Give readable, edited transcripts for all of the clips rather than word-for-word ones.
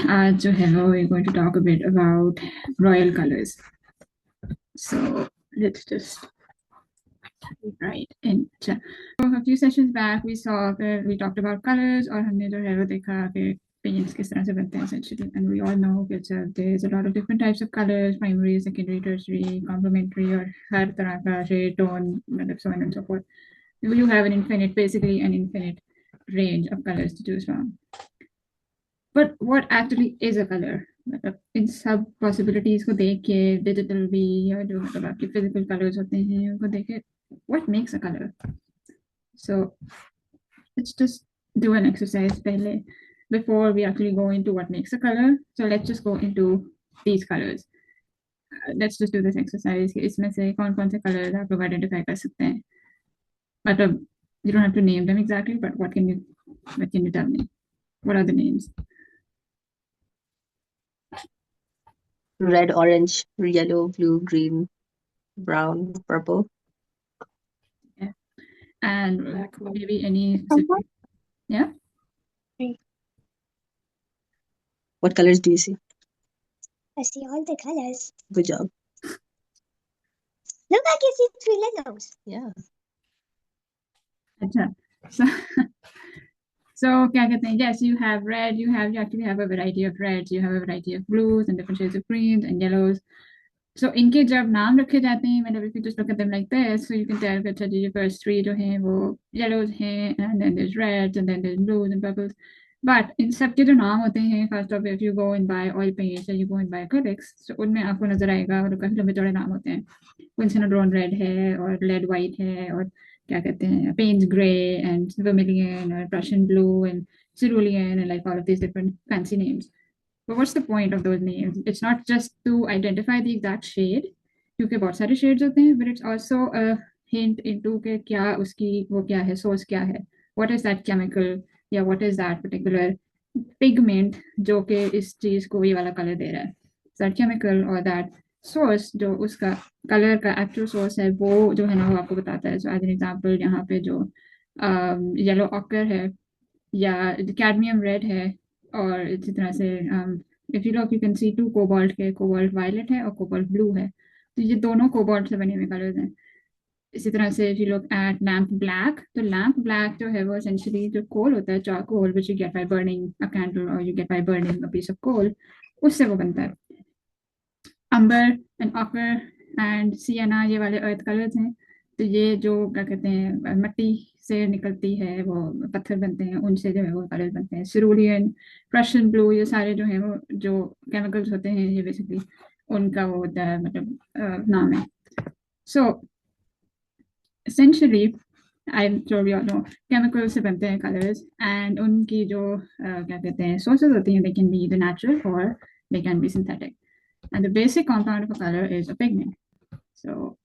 आज जो है we're going to talk a bit about royal colors. So let's just right in. So a few sessions back we saw that we talked about colors और हमने जो है वो देखा कि paints किस तरह से बनते हैं essentially, and we all know that there's a lot of different types of colors, primary, secondary, tertiary, complementary, और हर तरह का shade, tone, मतलब so on and so forth. You have basically an infinite range of colors to choose from. But what actually is a color? मतलब इन सब possibilities को देख के digital भी या जो मतलब आपके physical colors होते हैं उनको देख के what makes a color? So let's just do an exercise पहले before we actually go into what makes a color. So let's just go into these colors. Let's just do this exercise. इसमें से कौन कौन से colors आप लोग identify कर सकते हैं? मतलब you don't have to name them exactly, but what can you tell me? What are the names? Red, orange, yellow, blue, green, brown, purple. Yeah. And maybe any specific, yeah. What colors do you see? I see all the colors. Good job. Look, I can see three Legos. Yeah. अच्छा. So क्या कहते हैं? Yes, you have red. You actually have a variety of reds. You have a variety of blues and different shades of greens and yellows. So इनके जब नाम रखे जाते हैं, मतलब if you just look at them like this, so you can tell that the first three जो हैं वो yellows हैं, and then there's reds, and then there's blues and purples. But इन सब के जो नाम होते हैं, first of all, if you go and buy oil paints or you go and buy acrylics, so उनमें आपको नजर आएगा और काफी लंबे चौड़े नाम होते हैं. Quincinodrone red है और lead white है और क्या कहते हैं Payne's gray and vermilion or Prussian blue and cerulean and like all of these different fancy names. But what's the point of those names? It's not just to identify the exact shade, क्योंकि बहुत सारे shades होते हैं, but it's also a hint into कि क्या उसकी वो क्या है, source क्या है, what is that chemical या what is that particular pigment जो कि इस चीज को ये वाला color दे रहा है. That chemical or that source जो उसका color का actual source है वो जो है ना वो आपको बताता है. So as an example यहाँ पे जो yellow ochre है या cadmium red है और इसी तरह से if you look you can see two cobalt के cobalt violet है और cobalt blue है, तो ये दोनों cobalt से बने हुए कलर्स हैं. इसी तरह से if you look at lamp black, तो lamp black जो है वो essentially जो coal होता है charcoal which you get by burning a candle or you get by burning a piece of coal, उससे वो बनता है. Amber and ochre and sienna ये वाले earth colors हैं, तो ये जो क्या कहते हैं मट्टी से निकलती है वो पत्थर बनते हैं, उनसे जो है वो कलर बनते हैं. सिरूलियन, प्रशियन ब्लू, ये सारे जो हैं वो जो केमिकल्स होते हैं ये बेसिकली उनका वो होता है मतलब नाम है. So essentially I'm sure we all know chemicals से बनते हैं colors and उनकी जो क्या कहते हैं sources होती हैं, they can be either natural or they can be synthetic. And the basic compound of a color is a pigment. So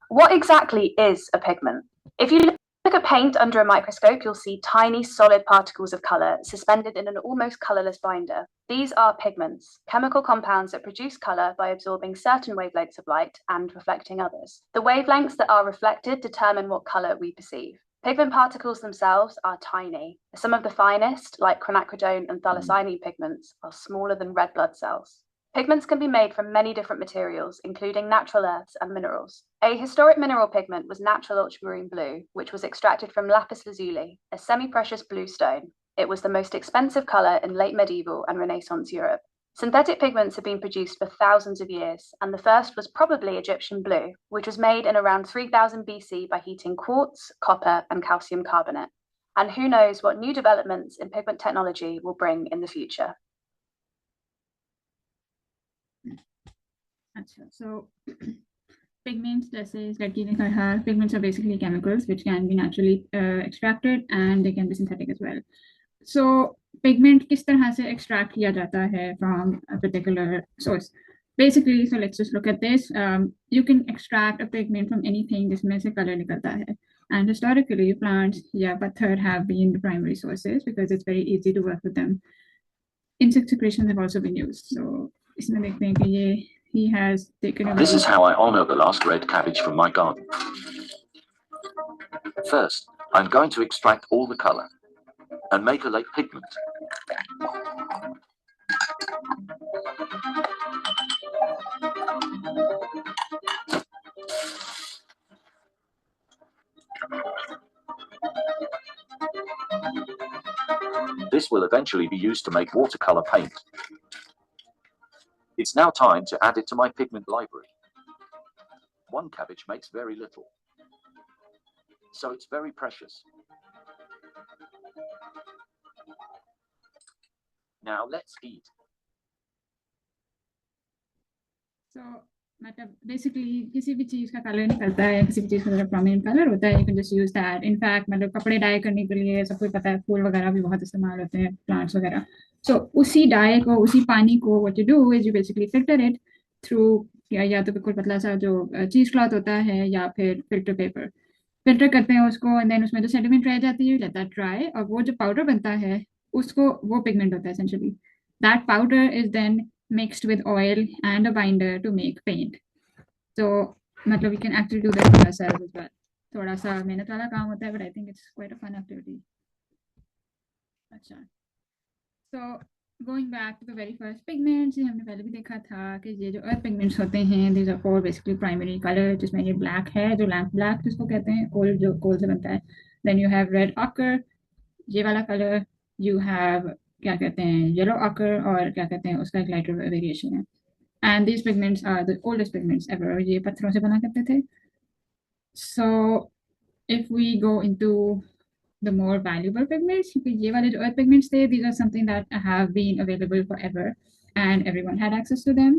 what exactly is a pigment? If you look at paint under a microscope, you'll see tiny solid particles of color suspended in an almost colorless binder. These are pigments, chemical compounds that produce color by absorbing certain wavelengths of light and reflecting others. The wavelengths that are reflected determine what color we perceive. Pigment particles themselves are tiny. Some of the finest, like quinacridone and thalassine pigments, are smaller than red blood cells. Pigments can be made from many different materials, including natural earths and minerals. A historic mineral pigment was natural ultramarine blue, which was extracted from lapis lazuli, a semi-precious blue stone. It was the most expensive color in late medieval and Renaissance Europe. Synthetic pigments have been produced for thousands of years, and the first was probably Egyptian blue, which was made in around 3000 BC by heating quartz, copper, and calcium carbonate. And who knows what new developments in pigment technology will bring in the future. So pigments, जैसे लड़की ने कहा, pigments are basically chemicals which can be naturally extracted and they can be synthetic as well. So pigment किस तरह से extract किया जाता है from a particular source? Basically, so let's just look at this. You can extract a pigment from anything जिसमें से color निकलता है. And historically, plants या पत्थर have been the primary sources because it's very easy to work with them. Insect secretions have also been used. So इसमें देखते हैं कि ये he has taken a This is how I honor the last red cabbage from my garden. First, I'm going to extract all the color and make a lake pigment. This will eventually be used to make watercolor paint. It's now time to add it to my pigment library. One cabbage makes very little, so it's very precious. Now let's eat. So मतलब basically किसी भी चीज का colour निकलता है, किसी भी चीज का जरा prominent कलर होता है, you can just use that. In fact मतलब कपड़े डाई करने के लिए सबको पता है फूल वगैरह भी बहुत इस्तेमाल होते हैं, plants वगैरह. So उसी डाई को, उसी पानी को what you do is you basically filter it through या तो बिल्कुल पतला सा जो चीज क्लॉथ होता है या फिर फिल्टर पेपर. फिल्टर करते हैं उसको एंड देन उसमें जो सेडिमेंट रह जाती है लेट दैट ड्राई, और वो जो पाउडर बनता है उसको, वो पिगमेंट होता है essentially. That powder is then mixed with oil and a binder to make paint. So मतलब we can actually do that for ourselves as well. थोड़ा सा मेहनत वाला काम होता है but I think it's quite a fun activity. अच्छा, so going back to the very first pigments, ये हमने पहले भी देखा था कि ये जो earth pigments होते हैं these are four basically primary color, जिसमें ये black है जो lamp black जिसको कहते हैं, कोल जो कोल से बनता है. Then you have red ochre, ये वाला color. You have क्या कहते हैं yellow ochre, और क्या कहते हैं उसका एक lighter variation है. And these pigments are the oldest pigments ever. ये पत्थरों से बना करते थे. So if we go into the more valuable pigments, ये वाले जो earth pigments थे, these are something that have been available forever and everyone had access to them.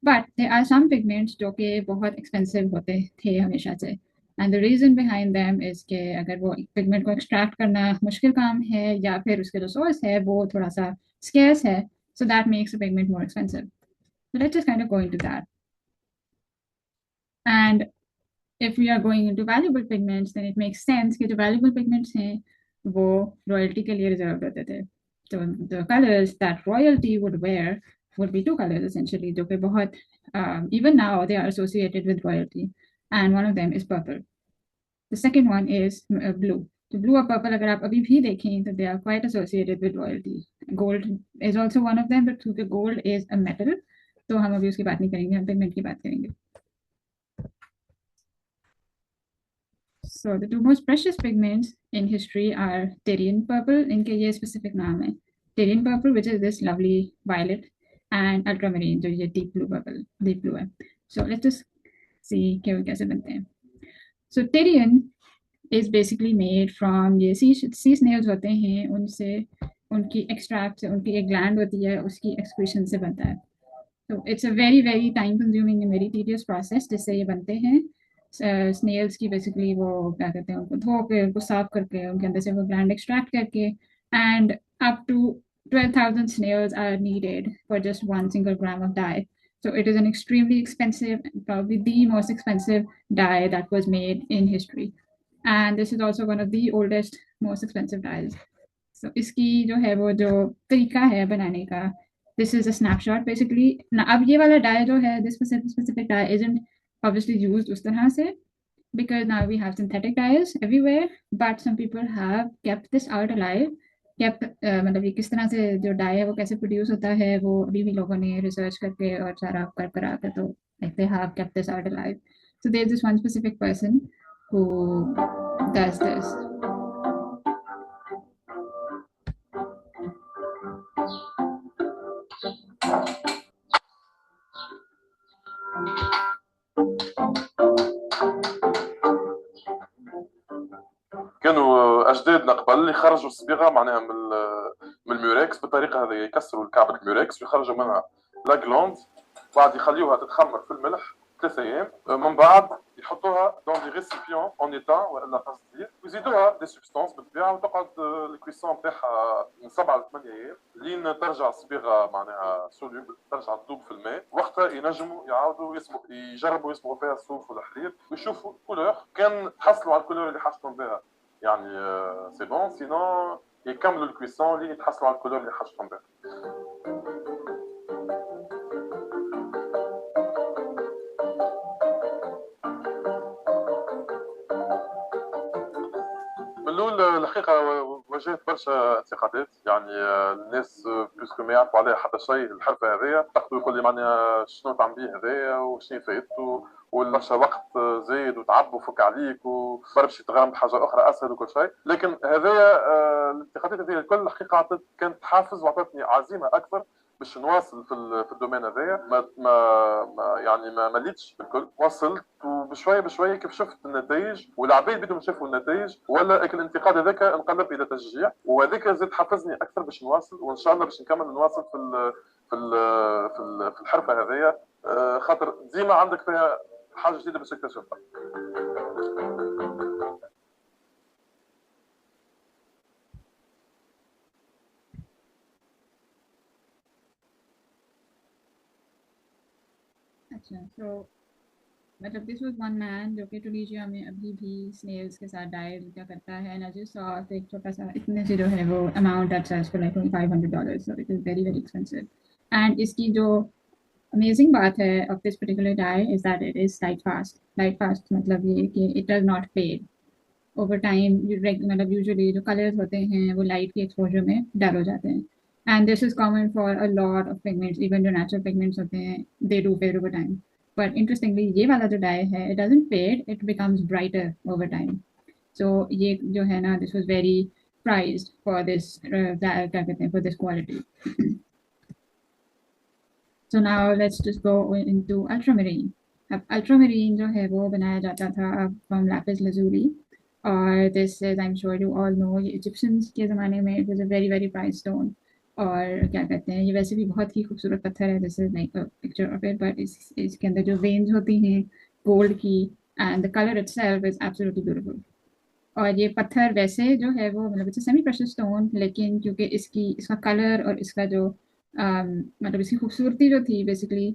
But there are some pigments जो कि बहुत expensive होते थे हमेशा से. And the reason behind them is कि अगर वो pigment को extract करना मुश्किल काम है या फिर उसके जो source है वो थोड़ा सा scarce है, so that makes the pigment more expensive. So let's just kind of go into that. And if we are going into valuable pigments, then it makes sense कि जो valuable pigments हैं वो royalty के लिए reserved होते थे. So the colors that royalty would wear would be two colors essentially, जो कि बहुत even now they are associated with royalty, and one of them is purple. The second one is blue. So blue और purple अगर आप अभी भी देखें तो they are quite associated with royalty. Gold is also one of them, but क्योंकि gold is a metal, तो हम अभी उसकी बात नहीं करेंगे, हम pigment की बात करेंगे. So the two most precious pigments in history are Tyrian purple, इनके ये specific नाम है. Tyrian purple, which is this lovely violet, and ultramarine, जो ये deep blue purple, deep blue है. So let's just see कि वो कैसे बनते हैं. So Tyrian is basically made from ये sea snails होते हैं, उनसे उनकी extract से, उनकी एक gland होती है, उसकी excretion से बनता है. So it's a very very time consuming and very tedious process जिससे ये बनते हैं. स्नेल्स की बेसिकली वो क्या कहते हैं, उनको धो के उनको साफ करके उनके अंदर से वो ग्लैंड एक्सट्रैक्ट करके, and up to 12,000 snails are needed for just 1 gram of dye. So it is an extremely expensive, probably the most expensive dye that was made in history. And this is also one of the oldest, most expensive dyes. So इसकी जो है वो जो तरीका है बनाने का, this is a snapshot basically. अब ये वाला dye जो है, this specific dye isn't obviously used उस तरह से, because now we have synthetic dyes everywhere, but some people have kept this art alive. kept मतलब ये किस तरह से जो dye है वो कैसे प्रोड्यूस होता है वो अभी भी लोगों ने रिसर्च करके और सारा कर करा के तो like they have kept this art alive. So there's this one specific person who does this. كانوا اجدادنا قبل اللي خرجوا الصبيغه معناها من الميوركس بالطريقه هذه، يكسروا كعبه الميوركس ويخرجوا منها لا جلوند، بعد يخليوها تتخمر في الملح 3 ايام، من بعد يحطوها دون دي ريسيبيون اون ايتا ولا قصدير، ويزيدوها دي سبستانس بالطبيعه، وتقعد الكويسون نتاعها من 7 ل 8 ايام لين ترجع الصبيغه معناها سوليبل، ترجع تذوب في الماء. وقتها ينجموا يعاودوا يجربوا يصبغوا فيها الصوف والحرير ويشوفوا كولور، كان تحصلوا على الكولور اللي حاجتهم بها يعني سي بون، سينون يكملوا الكويسون لين يتحصلوا على الكولور اللي حاجتهم بها. من الاول الحقيقه واجهت برشا انتقادات، يعني الناس بيسكو ما يعرفوا عليها حتى شيء الحرفه هذيا، تاخذوا يقول لي معناها شنو تعمل بيه هذايا وشنو فايدته، وبرشا وقت زايد وتعب وفك عليك وبربش تغرم بحاجه اخرى اسهل وكل شيء، لكن هذايا الانتقادات هذه الكل الحقيقه كانت حافز وعطتني عزيمه اكثر باش نواصل في الدومين هذايا. ما مليتش بالكل، وصلت وبشويه بشويه كيف شفت النتائج والعباد بدهم يشوفوا النتائج ولا الانتقاد هذاك انقلب الى تشجيع، وهذاك زاد حفزني اكثر باش نواصل، وان شاء الله باش نكمل نواصل في الحرفه هذيا، خاطر ديما عندك فيها حاجه جديده باش تكتشفها. अच्छा, so मतलब this was one man जो कि टूनिशिया में अभी भी स्नेल्स के साथ डाई क्या करता है, and as you saw तो एक छोटा सा इतने से जो है वो amount that sells for like $500, so it is very very expensive. And इसकी जो amazing बात है of this particular dye is that it is light fast. Light fast मतलब ये कि it does not fade over time. मतलब usually जो colors होते हैं वो light की exposure में डल हो जाते हैं, and this is common for a lot of pigments, even जो natural pigments होते हैं they do fade over time. But interestingly ये वाला जो dye है it doesn't fade, it becomes brighter over time. So ये जो है ना, this was very prized for this क्या कहते हैं, for this quality. So now let's just go into ultramarine. अब ultramarine जो है वो बनाया जाता था from lapis lazuli, और this is I'm sure you all know ये Egyptians के ज़माने में it was a very very prized stone. और क्या कहते हैं, ये वैसे भी बहुत ही खूबसूरत पत्थर है, this is like a picture of it, but इसके अंदर जो veins होती हैं gold की, and the color itself is absolutely beautiful. और ये पत्थर वैसे जो है वो मतलब it's a semi precious stone, लेकिन क्योंकि इसका कलर और इसका जो मतलब इसकी खूबसूरती जो थी बेसिकली,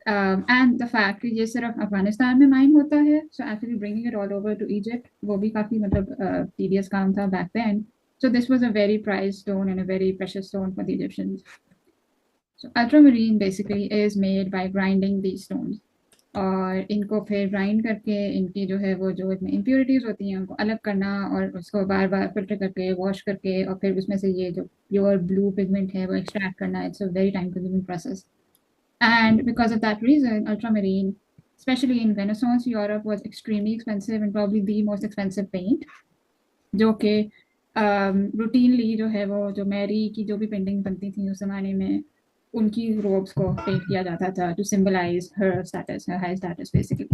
एंड द फैक्ट कि ये सिर्फ अफगानिस्तान में माइन होता है, so actually bringing it all over to Egypt वो भी काफ़ी मतलब टीडियस काम था back then. So this was a very prized stone and a very precious stone for the Egyptians. So ultramarine basically is made by grinding these stones, और इनको फिर grind करके इनकी जो है वो जो इसमें इम्प्योरिटीज़ होती हैं उनको अलग करना और उसको बार बार फिल्टर करके वॉश करके और फिर उसमें से ये जो प्योर ब्लू पिगमेंट है वो एक्सट्रैक्ट करना. It's a very time consuming process, and because of that reason ultramarine, especially in Renaissance Europe, was extremely expensive and probably the most expensive paint, जो कि routinely जो है वो जो मैरी की जो भी पेंटिंग बनती थी उस ज़माने में उनकी रोब्स को पेंट किया जाता था to symbolize her status, her high status basically.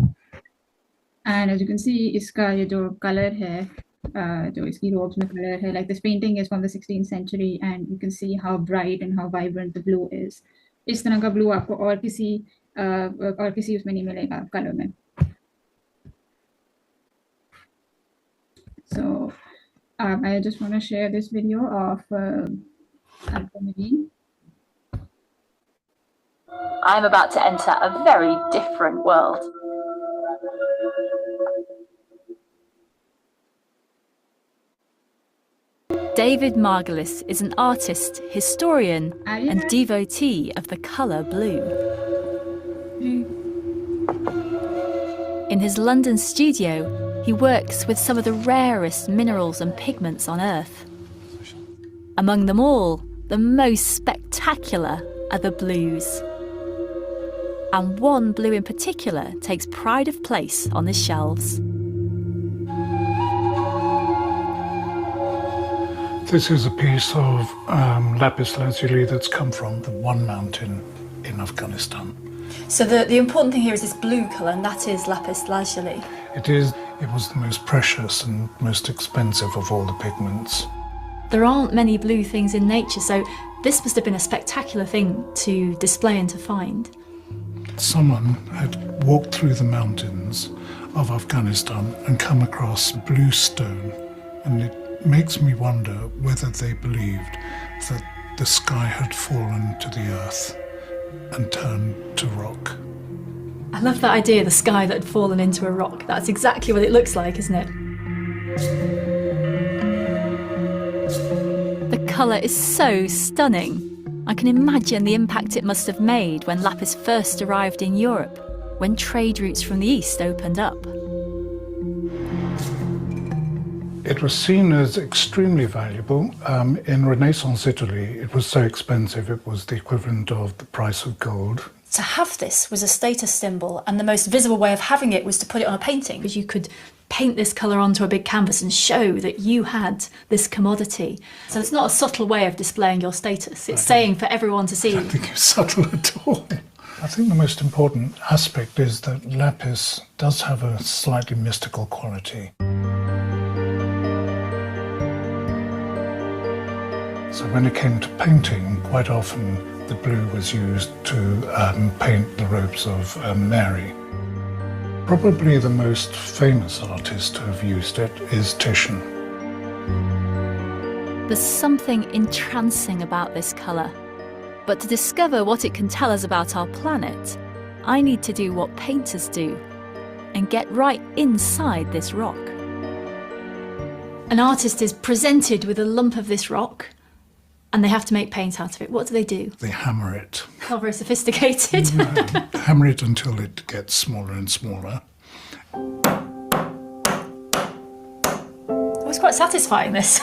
And as you can see इसका ये जो कलर है जो इसकी रोब्स में कलर है, like this painting is from the 16th century and you can see how bright and how vibrant the blue is. इस तरह का ब्लू आपको और किसी उसमें नहीं मिलेगा कलर में. So I just want to share this video of ultramarine. I'm about to enter a very different world. David Margolis is an artist, historian, and devotee of the colour blue. In his London studio, he works with some of the rarest minerals and pigments on Earth. Among them all, the most spectacular are the blues. And one blue in particular takes pride of place on his shelves. This is a piece of lapis lazuli that's come from the one mountain in Afghanistan. So the important thing here is this blue colour, and that is lapis lazuli. It is. It was the most precious and most expensive of all the pigments. There aren't many blue things in nature, so this must have been a spectacular thing to display and to find. Someone had walked through the mountains of Afghanistan and come across blue stone, and it makes me wonder whether they believed that the sky had fallen to the earth and turned to rock. I love that idea, the sky that had fallen into a rock. That's exactly what it looks like, isn't it? The colour is so stunning. I can imagine the impact it must have made when lapis first arrived in Europe, when trade routes from the east opened up. It was seen as extremely valuable. In Renaissance Italy, it was so expensive it was the equivalent of the price of gold. To have this was a status symbol, and the most visible way of having it was to put it on a painting, because you could paint this colour onto a big canvas and show that you had this commodity. So it's not a subtle way of displaying your status. It's saying for everyone to see. I don't think it's subtle at all. I think the most important aspect is that lapis does have a slightly mystical quality. So when it came to painting, quite often the blue was used to paint the robes of Mary. Probably the most famous artist to have used it is Titian. There's something entrancing about this colour. But to discover what it can tell us about our planet, I need to do what painters do and get right inside this rock. An artist is presented with a lump of this rock and they have to make paint out of it. What do? They hammer it. Not very sophisticated. Hammer it until it gets smaller and smaller. It was quite satisfying, this.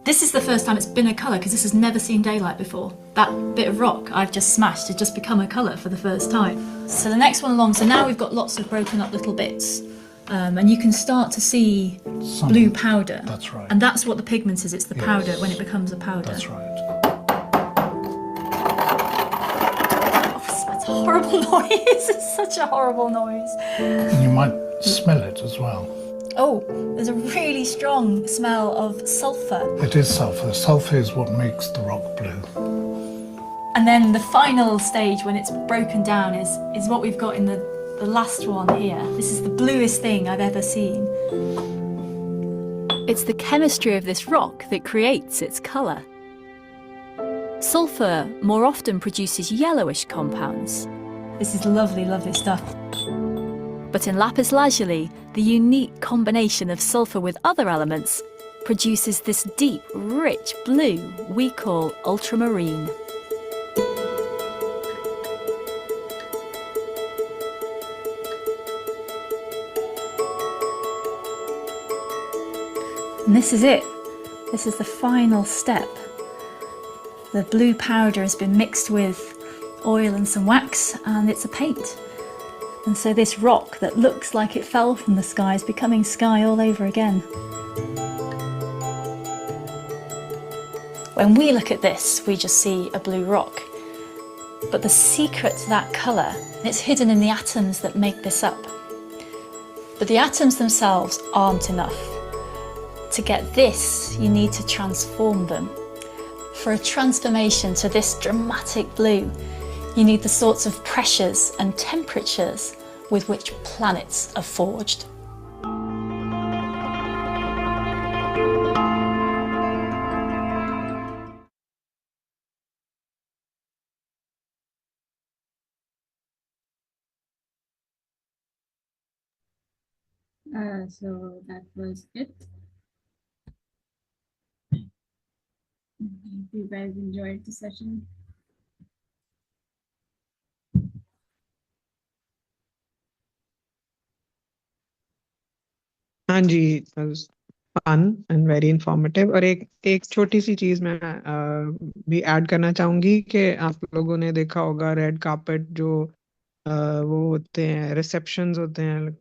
This is the first time it's been a colour, because this has never seen daylight before. That bit of rock I've just smashed has just become a colour for the first time. So the next one along, so now we've got lots of broken up little bits. And you can start to see blue powder. That's right. And that's what the pigment is, it's the Yes. powder when it becomes a powder. That's right. Oh, that's a horrible noise, it's such a horrible noise. And you might smell it as well. Oh, there's a really strong smell of sulphur. It is sulphur. Sulphur is what makes the rock blue. And then the final stage, when it's broken down, is what we've got in the last one here. This is the bluest thing I've ever seen. It's the chemistry of this rock that creates its colour. Sulphur more often produces yellowish compounds. This is lovely, lovely stuff. But in lapis lazuli, the unique combination of sulphur with other elements produces this deep, rich blue we call ultramarine. And this is it. This is the final step. The blue powder has been mixed with oil and some wax, and it's a paint. And so this rock that looks like it fell from the sky is becoming sky all over again. When we look at this, we just see a blue rock. But the secret to that colour, it's hidden in the atoms that make this up. But the atoms themselves aren't enough. To get this, you need to transform them. For a transformation to this dramatic blue, you need the sorts of pressures and temperatures with which planets are forged. So that was it. Hope you guys enjoyed the session. हाँ जी, fun and very informative. और एक छोटी सी चीज मैं भी add करना चाहूंगी कि आप लोगों ने देखा होगा रेड कार्पेट जो वो होते हैं, रिसेप्शंस होते हैं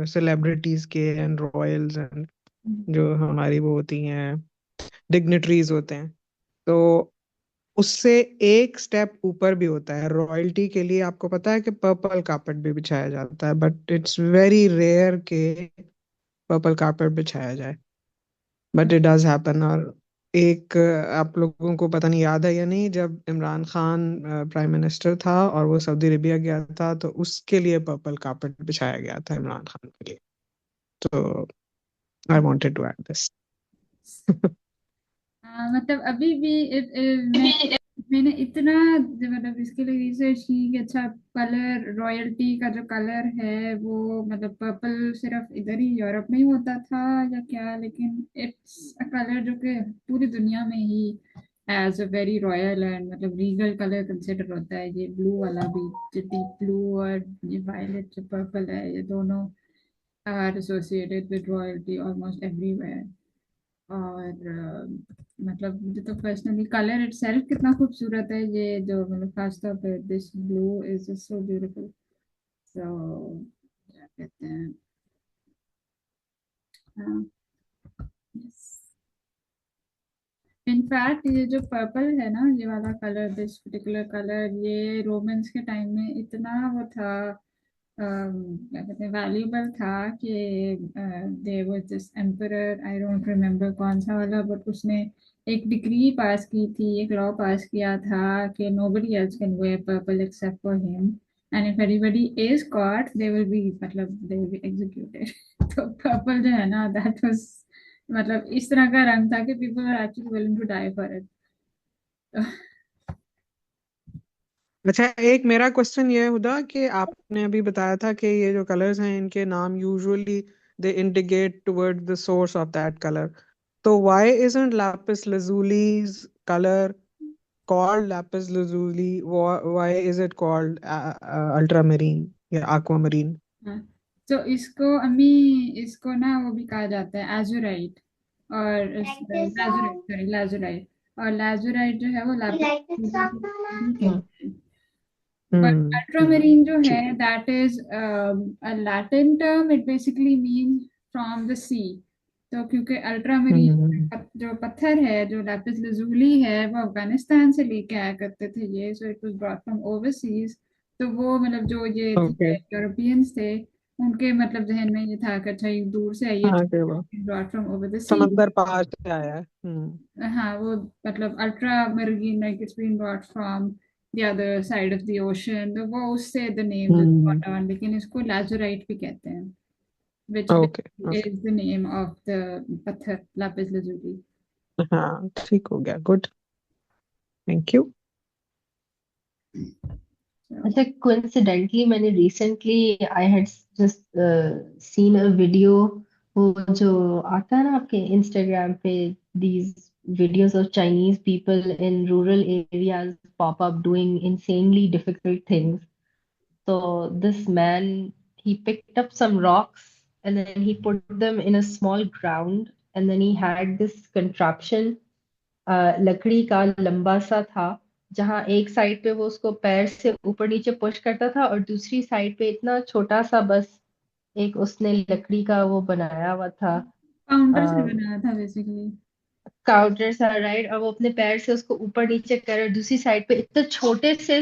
सेलिब्रिटीज के एंड रॉयल्स एंड जो हमारी वो होती हैं डिग्निटरीज होते हैं, तो उससे एक स्टेप ऊपर भी होता है रॉयल्टी के लिए। आपको पता है कि पर्पल कार्पेट भी बिछाया जाता है, बट इट्स वेरी रेयर के पर्पल कार्पेट बिछाया जाए, बट इट डज हैपन। और एक आप लोगों को पता नहीं याद है या नहीं, जब इमरान खान प्राइम मिनिस्टर था और वो सऊदी अरेबिया गया था, तो उसके लिए पर्पल कार्पेट बिछाया गया था इमरान खान के लिए। तो I wanted to add this. मतलब अभी भी मैंने इतना मतलब इसके लिए रिसर्च की कि अच्छा कलर रॉयल्टी का जो कलर है वो मतलब पर्पल सिर्फ इधर ही यूरोप में ही होता था या क्या, लेकिन इट्स अ कलर जो कि पूरी दुनिया में ही as a very royal and मतलब रीगल कलर कंसिडर होता है। ये ब्लू वाला भी, जो डीप ब्लू और ये वायलेट जो पर्पल है, ये दोनों are associated with royalty almost everywhere. और मतलब मुझे तो पर्सनली कलर इटसेल्फ कितना खूबसूरत है, ये जो मतलब खास तौर पे this blue is so beautiful. So क्या कहते हैं, इनफैक्ट ये जो पर्पल है ना, ये वाला कलर, दिस पर्टिकुलर कलर, ये रोमन्स के टाइम में इतना वो था, क्या कहते हैं, वैल्यूबल था कि there was this emperor, I don't remember कौन सा वाला, बट उसने एक डिक्री पास की थी, एक लॉ पास किया था कि nobody else can wear purple except for him, and if anybody is caught they will be, मतलब दे विल बी एग्जीक्यूटेड। तो पर्पल जो है ना, दैट वाज मतलब इस तरह का रंग था कि people are actually willing to die for it. अच्छा, एक मेरा क्वेश्चन ये हुआ कि आपने अभी बताया था कि ये जो कलर्स हैं इनके नाम usually they indicate toward the source of that colour, तो why isn't lapis lazuli color called lapis lazuli? Why is it called ultramarine या aquamarine? हाँ, तो इसको अम्मी, इसको ना वो भी कहा जाता है एजुराइट, और लाजुराइट, सॉरी लाजुराइट, और लाजुराइट जो है वो लापिस भी हम्म कहते हैं। बट हम्म, अल्ट्रामेरीन जो है, ठीक। That is a Latin term, it basically means from the sea. तो क्योंकि हम्म अल्ट्रामेरीन जो पत्थर है, जो लैपिस लजुली है, वो अफगानिस्तान से लेके आया करते थे ये, so it was brought from overseas. तो वो मतलब जो ये थे ओके। यूरोपियंस थे, उनके मतलब जहन में ये था कि अच्छा ये दूर से आई है, हाँ के वो brought from over the sea. समंदर पार से आया है। हाँ, वो मतलब ultramarine, like it's been brought from the other side of the ocean, तो वो उससे द नेम जो हम्म बॉट ऑन, लेकिन इसको लाजुराइट भी कहते हैं, which okay okay. is the name of the पत्थर लापिस lazuli। हाँ ठीक हो गया, गुड, थैंक यू। So, अच्छा, coincidentally मैंने recently I had just seen a video, वो जो आता है ना आपके Instagram पे, these videos of Chinese people in rural areas pop up doing insanely difficult things. So this man, he picked up some rocks and then he put them in a small ground, and then he had this contraption, लकड़ी का लंबा सा था, जहाँ एक side पे वो उसको पैर से ऊपर नीचे पुश करता था, और दूसरी साइड पे इतना छोटा सा बस एक उसने लकड़ी का वो बनाया हुआ था, काउंटर से बना था बेसिकली। काउंटर सा, राइट। और वो अपने पैर से उसको ऊपर नीचे कर, और दूसरी साइड पे इतने छोटे से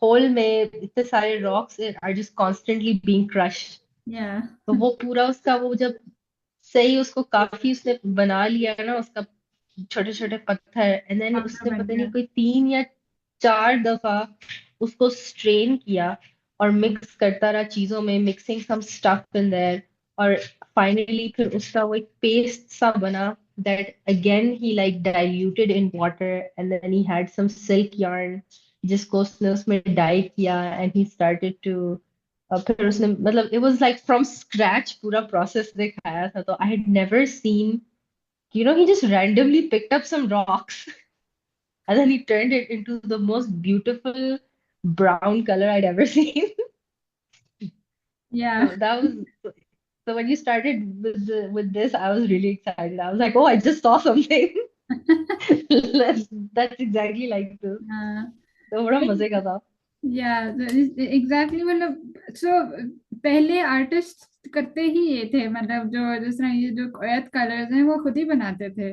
होल में इतने सारे rocks are just constantly being crush. या तो वो पूरा उसका वो जब सही उसको काफी उसने बना लिया ना उसका, छोटे छोटे पत्थर, एंड देन काउंटर उसने बन पता नहीं गया। कोई 3 या 4 दफा उसको स्ट्रेन किया और मिक्स करता रहा चीजों में, mixing some stuff in there, और फाइनली फिर उसका वो एक पेस्ट सा बना, that again he like diluted in water, and then he had some silk yarn जिसको उसने उसमें डाई किया, एंड ही स्टार्टेड टू, फिर उसने मतलब it was like from scratch पूरा प्रोसेस दिखाया था। तो I had never seen, he just randomly picked up some rocks and then he turned it into the most beautiful brown color I'd ever seen. या So that was, so when you started with this, I was really excited. I was like, oh, I just saw something. That's exactly like this. तो बड़ा मजे का था। या exactly, मतलब सो पहले artist करते ही ये थे, मतलब जो जिस तरह ये जो कोयत कलर्स हैं वो खुद ही बनाते थे,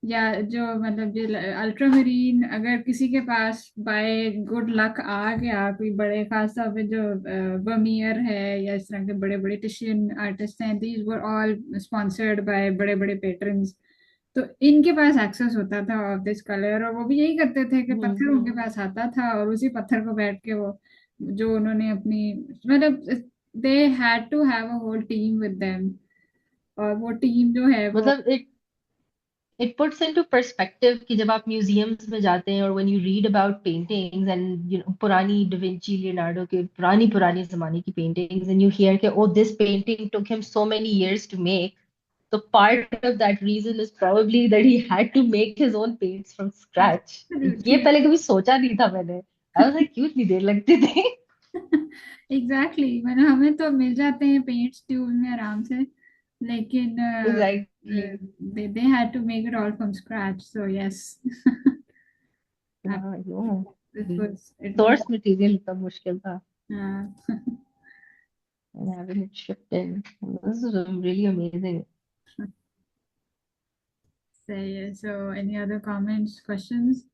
या जो मतलब ये अल्ट्रामरीन अगर किसी के पास बाय गुड लक आ गया, कोई बड़े खास तौर पे जो वर्मियर है या इस तरह के बड़े बड़े टिशियन आर्टिस्ट हैं, these were all sponsored by बड़े बड़े पेट्रन्स, तो इनके पास एक्सेस होता था ऑफ दिस कलर, और वो भी यही करते थे कि पत्थर उनके पास आता था और उसी पत्थर को बैठ के वो जो उन्होंने अपनी मतलब they had to have a whole team with them, और वो टीम जो है वो मतलब it puts into perspective कि जब आप म्यूजियम्स में जाते हैं और when you read about paintings and पुरानी डिविंची लियोनार्डो के पुरानी पुरानी जमाने की पेंटिंग्स, and you hear कि oh this painting took him so many years to make, so part of that reason is probably that he had to make his own paints from scratch. ये Absolutely. पहले कभी सोचा नहीं था मैंने। I was like क्यों इतनी देर लगती थी। एग्जैक्टली, मैंने हमें तो मिल जाते हैं पेंट्स ट्यूब में आराम से, लेकिन Exactly. they had to make it all from scratch. So yes, Yeah, I know. it was Source material का मुश्किल था. uh, And having it shipped in. This is really amazing. so yeah. So any other comments, questions?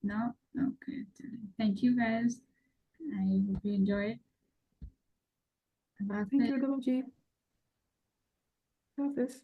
No? Okay. Thank you guys. I hope you enjoyed. Thank you, Doji. Love this.